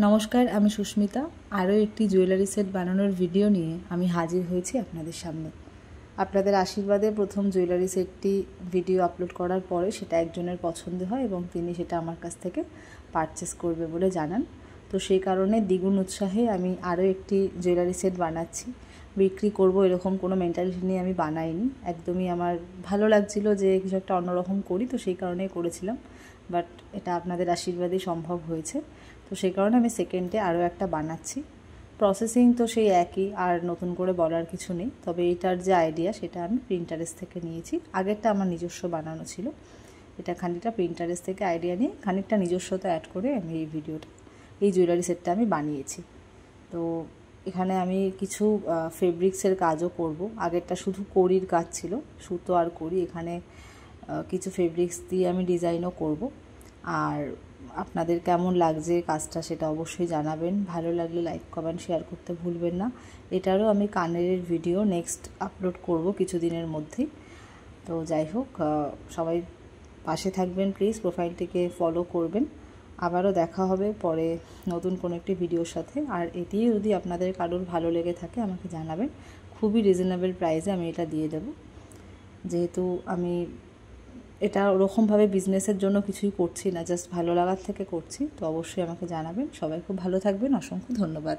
নমস্কার, আমি সুস্মিতা। আরও একটি জুয়েলারি সেট বানানোর ভিডিও নিয়ে আমি হাজির হয়েছি আপনাদের সামনে। আপনাদের আশীর্বাদে প্রথম জুয়েলারি সেটটি ভিডিও আপলোড করার পরে সেটা একজনের পছন্দ হয় এবং তিনি সেটা আমার কাছ থেকে পারচেস করবে বলে জানান। তো সেই কারণে দ্বিগুণ উৎসাহে আমি আরও একটি জুয়েলারি সেট বানাচ্ছি। বিক্রি করব এরকম কোনো মেন্টালিটি নিয়ে আমি বানাইনি। একদমই আমার ভালো লাগছিল যে কিছু একটা অন্যরকম করি, তো সেই কারণেই করেছিলাম। বাট এটা আপনাদের আশীর্বাদেই সম্ভব হয়েছে। তো সেই কারণে আমি সেকেন্ডে আরও একটা বানাচ্ছি। প্রসেসিং তো সেই একই, আর নতুন করে বলার কিছু নেই। তবে এইটার যে আইডিয়া সেটা আমি প্রিন্টারেস্ট থেকে নিয়েছি। আগেরটা আমার নিজস্ব বানানো ছিল, এটা খানিকটা প্রিন্টারেস্ট থেকে আইডিয়া নিয়ে খানিকটা নিজস্বতা অ্যাড করে আমি এই জুয়েলারি সেটটা আমি বানিয়েছি। তো এখানে আমি কিছু ফেব্রিক্সের কাজও করব। আগেরটা শুধু কড়ির কাজ ছিল, সুতো আর কড়ি। এখানে কিছু ফেব্রিক্স দিয়ে আমি ডিজাইনও করব। আর আপনাদের কেমন লাগছে কাজটা সেটা অবশ্যই জানাবেন। ভালো লাগলে লাইক কমেন্ট শেয়ার করতে ভুলবেন না। এটারও আমি কানের ভিডিও নেক্সট আপলোড করব কিছুদিনের মধ্যেই। তো যাই হোক, সবাই পাশে থাকবেন প্লিজ, প্রোফাইলটিকে ফলো করবেন। আবারও দেখা হবে পরে নতুন কোনো একটি ভিডিওর সাথে। আর এটি যদি আপনাদের কারোর ভালো লেগে থাকে আমাকে জানাবেন। খুবই রিজনেবল প্রাইসে আমি এটা দিয়ে দেব, যেহেতু আমি এটা ওরকমভাবে বিজনেসের জন্য কিছুই করছি না, জাস্ট ভালো লাগার থেকে করছি। তো অবশ্যই আমাকে জানাবেন। সবাই খুব ভালো থাকবেন। অসংখ্য ধন্যবাদ।